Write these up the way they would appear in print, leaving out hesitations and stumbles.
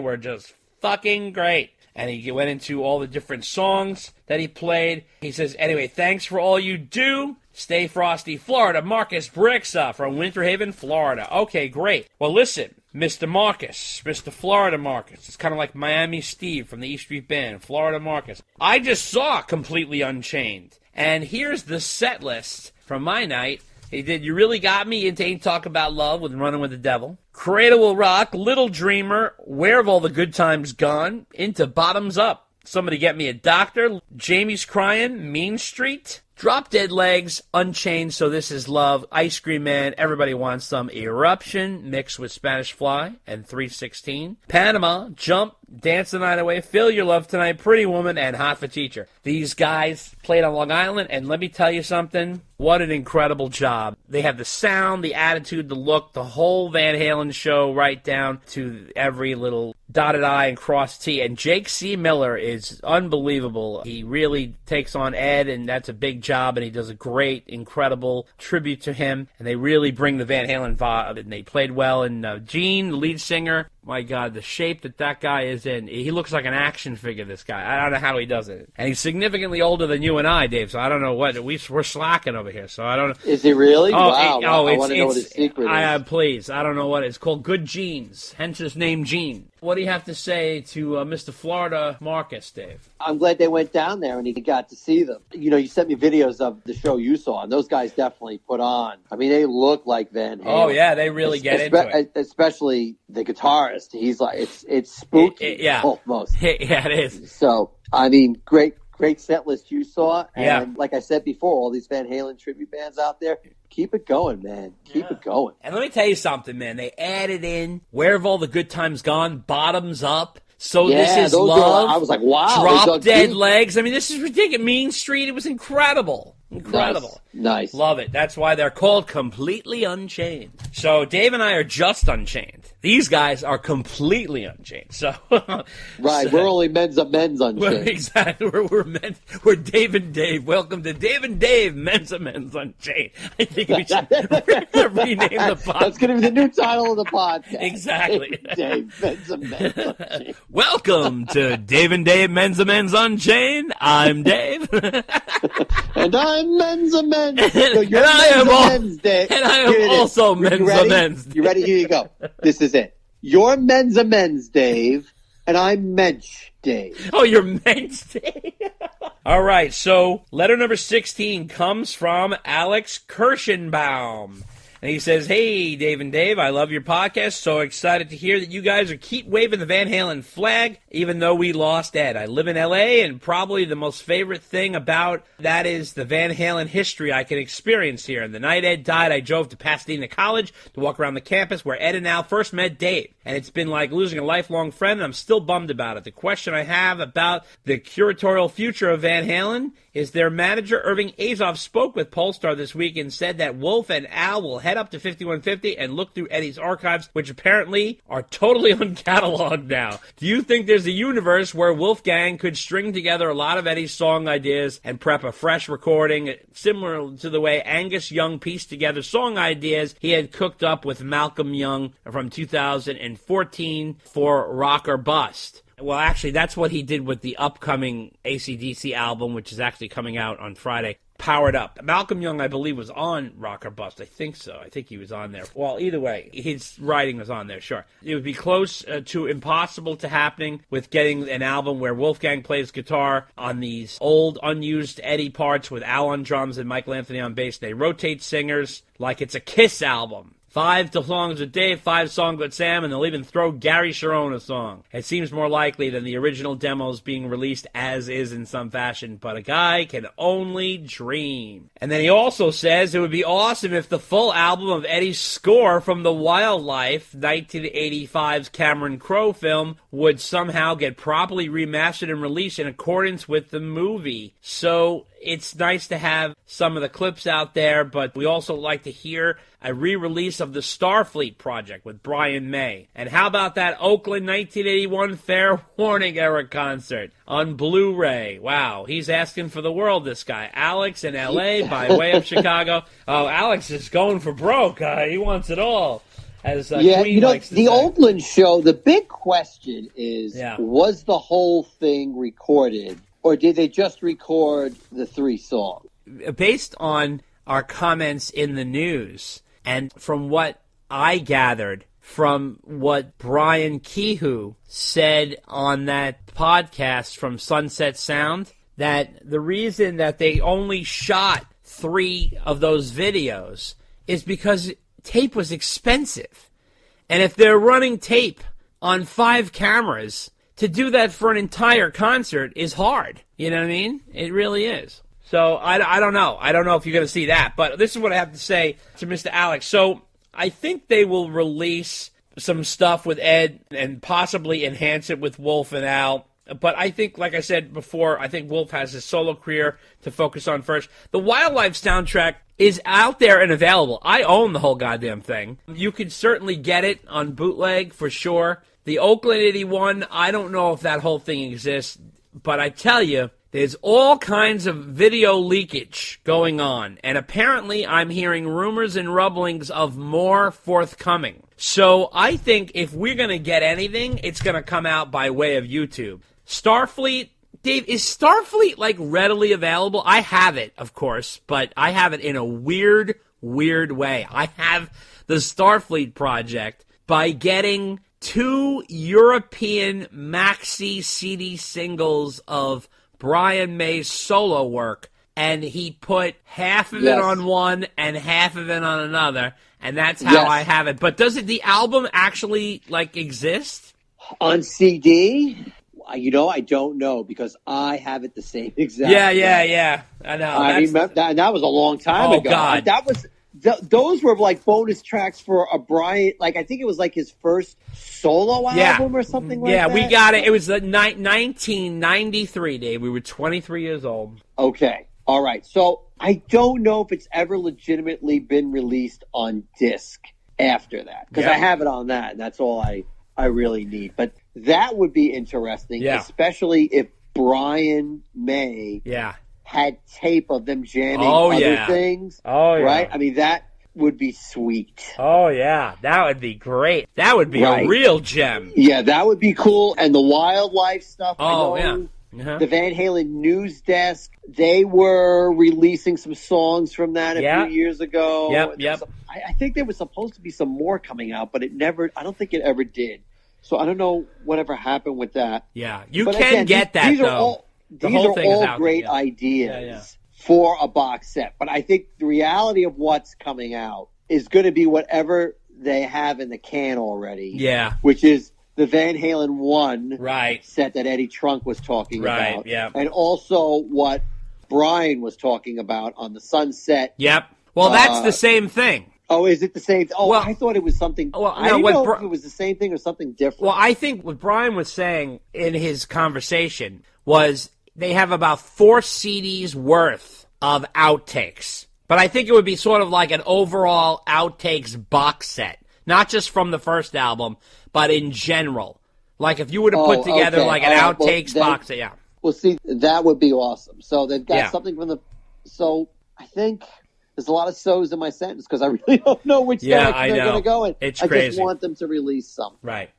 were just fucking great. And he went into all the different songs that he played. He says, anyway, thanks for all you do. Stay frosty, Florida. Marcus Brixa from Winter Haven, Florida. Okay, great. Well, listen, Mr. Marcus, Mr. Florida Marcus. It's kind of like Miami Steve from the E Street Band, Florida Marcus. I just saw Completely Unchained. And here's the set list from my night. He did You Really Got Me into Ain't Talk About Love with Running with the Devil. Cradle Will Rock, Little Dreamer, Where Have All the Good Times Gone, into Bottoms Up. Somebody Get Me a Doctor, Jamie's Crying, Mean Street, Drop Dead Legs, Unchained, So This Is Love, Ice Cream Man, Everybody Wants Some, Eruption, mixed with Spanish Fly, and 316. Panama, Jump, Dance the Night Away, Feel Your Love Tonight, Pretty Woman, and Hot for Teacher. These guys played on Long Island, and let me tell you something, what an incredible job. They have the sound, the attitude, the look, the whole Van Halen show right down to every little dotted I and crossed T. And Jake C. Miller is unbelievable. He really takes on Ed, and that's a big job, and he does a great, incredible tribute to him. And they really bring the Van Halen vibe, and they played well. And Gene, the lead singer, my God, the shape that guy is in, he looks like an action figure, this guy. I don't know how he does it. And he's significantly older than you and I, Dave, so I don't know what, we're slacking over here, so I don't know. Is he really? Wow. I want to know what his secret is. Please, I don't know what it's called. Good Genes, hence his name Gene. What do you have to say to Mr. Florida Marcus, Dave? I'm glad they went down there and he got to see them. You know, you sent me videos of the show you saw, and those guys definitely put on. I mean, they look like Van Halen. Oh, yeah, they really get into it. Especially the guitarist. He's like, it's spooky almost. Yeah, it is. So, I mean, great set list you saw. And like I said before, all these Van Halen tribute bands out there, keep it going, man. Keep it going. And let me tell you something, man. They added in Where Have All the Good Times Gone, Bottoms Up, So This Is Love. I was like, wow. Drop Dead Legs. I mean, this is ridiculous. Mean Street, it was incredible. Incredible. Nice. Love it. That's why they're called Completely Unchained. So Dave and I are just unchained. These guys are completely unchained. So right, we're only men's unchained. Exactly. We're Dave and Dave. Welcome to Dave and Dave, men's unchained. I think we should rename the podcast. That's going to be the new title of the podcast. Exactly. Dave, men's unchained. Welcome to Dave and Dave, men's unchained. I'm Dave. And I'm men's amends. So you're men's Dave. And I am also men's amends. You ready? Here you go. This is it. You're men's amends, Dave, and I'm mensch, Dave. Oh, you're mensch, Dave. All right, so letter number 16 comes from Alex Kirschenbaum. And he says, hey, Dave and Dave, I love your podcast. So excited to hear that you guys are keep waving the Van Halen flag, even though we lost Ed. I live in L.A., and probably the most favorite thing about that is the Van Halen history I can experience here. And the night Ed died, I drove to Pasadena College to walk around the campus where Ed and Al first met Dave. And it's been like losing a lifelong friend, and I'm still bummed about it. The question I have about the curatorial future of Van Halen is their manager, Irving Azoff, spoke with Polestar this week and said that Wolf and Al will head up to 5150 and look through Eddie's archives, which apparently are totally uncatalogued now. Do you think there's a universe where Wolfgang could string together a lot of Eddie's song ideas and prep a fresh recording, similar to the way Angus Young pieced together song ideas he had cooked up with Malcolm Young from 2014 for Rock or Bust? Well, actually, that's what he did with the upcoming AC/DC album, which is actually coming out on Friday, Powered Up. Malcolm Young, I believe, was on Rock or Bust. I think so. I think he was on there. Well, either way, his writing was on there, sure. It would be close to impossible to happening with getting an album where Wolfgang plays guitar on these old, unused Eddie parts with Al on drums and Michael Anthony on bass. They rotate singers like it's a Kiss album. 5 songs with Dave, 5 songs with Sam, and they'll even throw Gary Sharon a song. It seems more likely than the original demos being released as is in some fashion, but a guy can only dream. And then he also says it would be awesome if the full album of Eddie's score from The Wildlife, 1985's Cameron Crowe film, would somehow get properly remastered and released in accordance with the movie. So it's nice to have some of the clips out there, but we also like to hear a re-release of the Starfleet project with Brian May. And how about that Oakland 1981 Fair Warning era concert on Blu-ray? Wow, he's asking for the world, this guy. Alex in L.A. by way of Chicago. Oh, Alex is going for broke. He wants it all. as yeah, Queen likes to the say. Oakland show, the big question is, was the whole thing recorded, or did they just record the 3 songs? Based on our comments in the news, and from what I gathered from what Brian Kehoe said on that podcast from Sunset Sound, that the reason that they only shot 3 of those videos is because tape was expensive. And if they're running tape on 5 cameras, to do that for an entire concert is hard. You know what I mean? It really is. So I don't know. I don't know if you're going to see that. But this is what I have to say to Mr. Alex. So I think they will release some stuff with Ed and possibly enhance it with Wolf and Al. But I think, like I said before, I think Wolf has his solo career to focus on first. The Wildlife soundtrack is out there and available. I own the whole goddamn thing. You can certainly get it on bootleg for sure. The Oakland 81, I don't know if that whole thing exists. But I tell you, there's all kinds of video leakage going on, and apparently I'm hearing rumors and rumblings of more forthcoming. So I think if we're going to get anything, it's going to come out by way of YouTube. Starfleet, Dave, is Starfleet like readily available? I have it, of course, but I have it in a weird way. I have the Starfleet project by getting 2 European maxi CD singles of Brian May's solo work, and he put half of it on one and half of it on another, and that's how I have it. But does the album actually exist on CD? I don't know, because I have it the same exact way. Yeah. I know. I remember that was a long time ago. God. That was those were bonus tracks for a Brian. I think it was his first solo album or something like that. Yeah, we got it. It was 1993, Dave. We were 23 years old. Okay. All right. So I don't know if it's ever legitimately been released on disc after that, because I have it on that, and that's all I really need. But that would be interesting, especially if Brian May had tape of them jamming other things. Right? I mean, that would be sweet. Oh, yeah. That would be great. That would be a real gem. Yeah, that would be cool. And the Wildlife stuff. The Van Halen news desk, they were releasing some songs from that a few years ago. Yep. I think there was supposed to be some more coming out, but I don't think it ever did. So I don't know whatever happened with that. Yeah, but can get that, these though. These are all great ideas for a box set. But I think the reality of what's coming out is going to be whatever they have in the can already. Yeah. Which is the Van Halen 1 set that Eddie Trunk was talking about. Yeah. And also what Brian was talking about on the Sunset. Yep. Well, that's the same thing. Oh, is it the same? Oh, well, I thought it was something. Well, I didn't know if it was the same thing or something different. Well, I think what Brian was saying in his conversation was they have about 4 CDs worth of outtakes. But I think it would be sort of like an overall outtakes box set. Not just from the first album, but in general. Like if you were to put together an outtakes box set, Well, see, that would be awesome. So they've got something from the... So I think... There's a lot of so's in my sentence because I really don't know which direction they're going to go in. It's crazy. I just want them to release something. Right.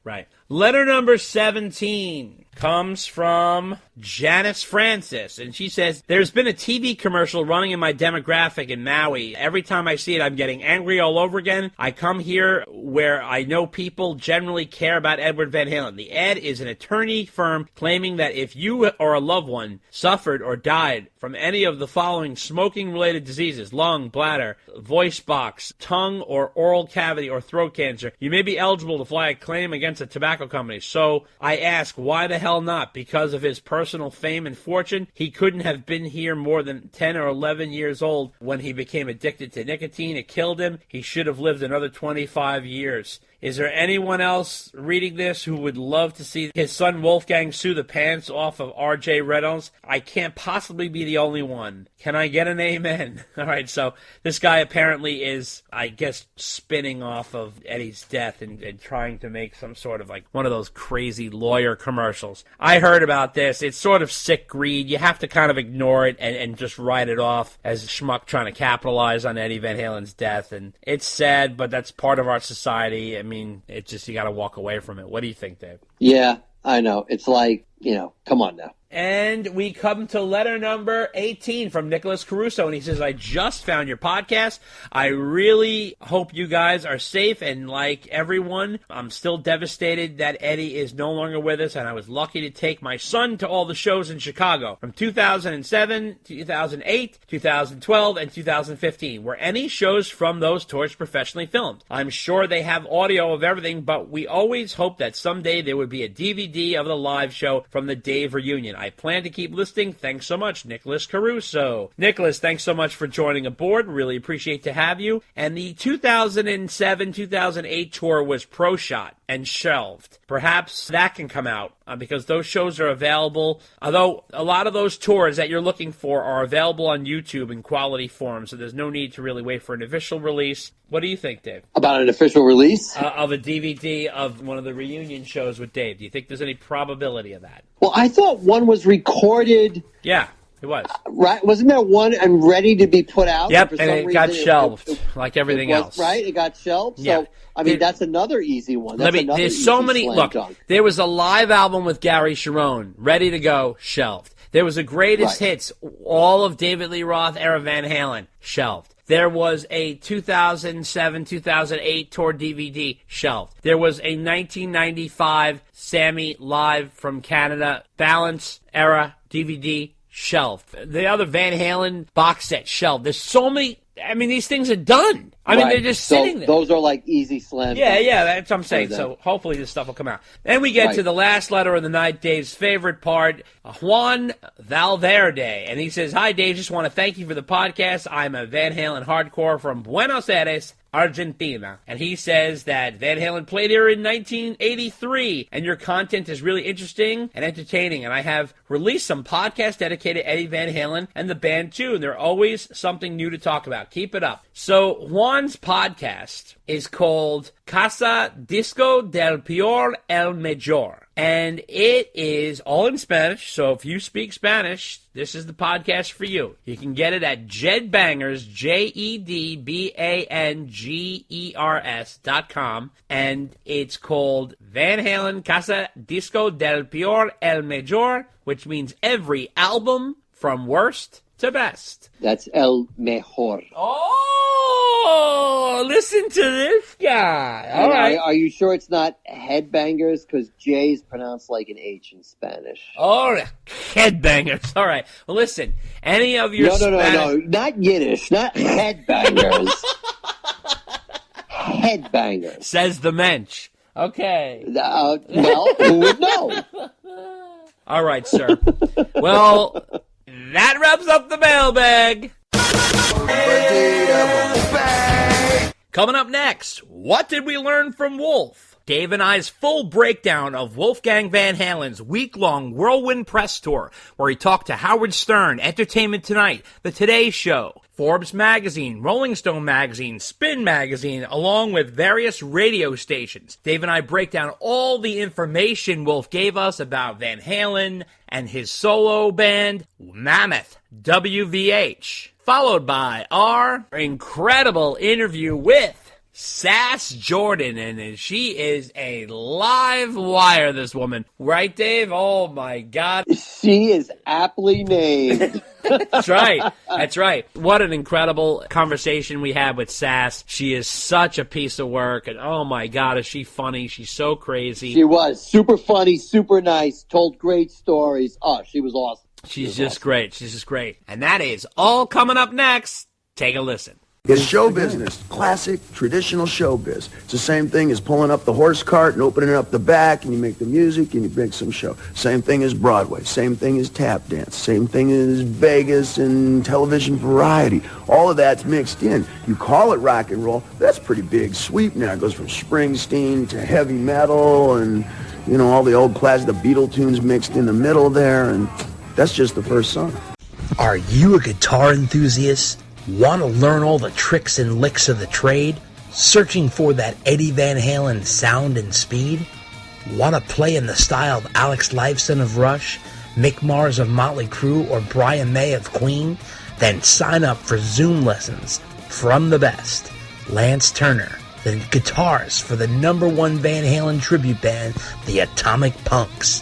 Letter number 17 comes from Janice Francis, and she says, there's been a TV commercial running in my demographic in Maui. Every time I see it, I'm getting angry all over again. I come here where I know people generally care about Edward Van Halen. The ad is an attorney firm claiming that if you or a loved one suffered or died from any of the following smoking-related diseases, lung, bladder, voice box, tongue or oral cavity, or throat cancer, you may be eligible to file a claim against a tobacco company. So I ask, why the hell not? Because of his personal fame and fortune, he couldn't have been here more than 10 or 11 years old when he became addicted to nicotine. It killed him. He should have lived another 25 years. Is there anyone else reading this who would love to see his son Wolfgang sue the pants off of R.J. Reynolds? I can't possibly be the only one. Can I get an amen? All right, so this guy apparently is, I guess, spinning off of Eddie's death and trying to make some sort of like one of those crazy lawyer commercials. I heard about this. It's sort of sick greed. You have to kind of ignore it and just write it off as a schmuck trying to capitalize on Eddie Van Halen's death. And it's sad, but that's part of our society. I mean, it's just, you got to walk away from it. What do you think, Dave? Yeah, I know. It's like, come on now. And we come to letter number 18 from Nicholas Caruso, and he says, I just found your podcast. I really hope you guys are safe, and like everyone, I'm still devastated that Eddie is no longer with us, and I was lucky to take my son to all the shows in Chicago from 2007, 2008, 2012, and 2015. Were any shows from those tours professionally filmed? I'm sure they have audio of everything, but we always hope that someday there would be a DVD of the live show from the Dave reunion. I plan to keep listening. Thanks so much, Nicholas Caruso. Nicholas, thanks so much for joining aboard. Really appreciate to have you. And the 2007-2008 tour was pro-shot and shelved. Perhaps that can come out because those shows are available. Although a lot of those tours that you're looking for are available on YouTube in quality form, so there's no need to really wait for an official release. What do you think, Dave? About an official release? Of a DVD of one of the reunion shows with Dave. Do you think there's any probability of that? Well, I thought one was recorded. Yeah, it was. Right? Wasn't there one and ready to be put out? Yep, and it got shelved like everything else. Right? It got shelved? Yeah. So, I mean, that's another easy one. There's so many. Look, there was a live album with Gary Cherone, ready to go, shelved. There was a greatest hits, all of David Lee Roth era Van Halen, shelved. There was a 2007-2008 tour DVD, shelved. There was a 1995 Sammy Live from Canada Balance era DVD, shelved. The other Van Halen box set, shelved. There's so many. I mean, these things are done. I mean, they're just sitting there. Those are like easy slam. Yeah, that's what I'm saying. So hopefully this stuff will come out. Then we get to the last letter of the night, Dave's favorite part, Juan Valverde. And he says, hi, Dave, just want to thank you for the podcast. I'm a Van Halen hardcore from Buenos Aires, Argentina. And he says that Van Halen played here in 1983, and your content is really interesting and entertaining. And I have released some podcasts dedicated to Eddie Van Halen and the band, too. And there's always something new to talk about. Keep it up. So Juan's podcast is called Casa Disco del Peor El Mejor. And it is all in Spanish, so if you speak Spanish, this is the podcast for you. You can get it at Jedbangers, JEDBANGERS.com, and it's called Van Halen Casa Disco del Peor El Mejor, which means every album from worst to best. That's El Mejor. Oh, listen to this guy. All right. Are you sure it's not Headbangers? Because J is pronounced like an H in Spanish. Oh, Headbangers. All right. Well, listen, any of your No, not Yiddish, not Headbangers. Headbangers. Says the mensch. Okay. Well, who would know? All right, sir. Well, that wraps up the mailbag. Coming up next, what did we learn from Wolf? Dave and I's full breakdown of Wolfgang Van Halen's week-long Whirlwind press tour, where he talked to Howard Stern, Entertainment Tonight, The Today Show, Forbes Magazine, Rolling Stone Magazine, Spin Magazine, along with various radio stations. Dave and I break down all the information Wolf gave us about Van Halen and his solo band, Mammoth WVH, followed by our incredible interview with Sass Jordan, and she is a live wire, this woman. Right, Dave? Oh, my God. She is aptly named. That's right. That's right. What an incredible conversation we had with Sass. She is such a piece of work, and oh, my God, is she funny. She's so crazy. She was super funny, super nice, told great stories. Oh, she was awesome. She's just great. She's just great. And that is all coming up next. Take a listen. It's show business, classic, traditional showbiz. It's the same thing as pulling up the horse cart and opening up the back, and you make the music and you make some show. Same thing as Broadway, same thing as tap dance, same thing as Vegas and television variety. All of that's mixed in. You call it rock and roll, that's a pretty big sweep now. It goes from Springsteen to heavy metal and, you know, all the old classics, the Beatle tunes mixed in the middle there, and that's just the first song. Are you a guitar enthusiast? Want to learn all the tricks and licks of the trade? Searching for that Eddie Van Halen sound and speed? Want to play in the style of Alex Lifeson of Rush, Mick Mars of Motley Crue, or Brian May of Queen? Then sign up for Zoom lessons from the best, Lance Turner, the guitarist for the #1 Van Halen tribute band, the Atomic Punks.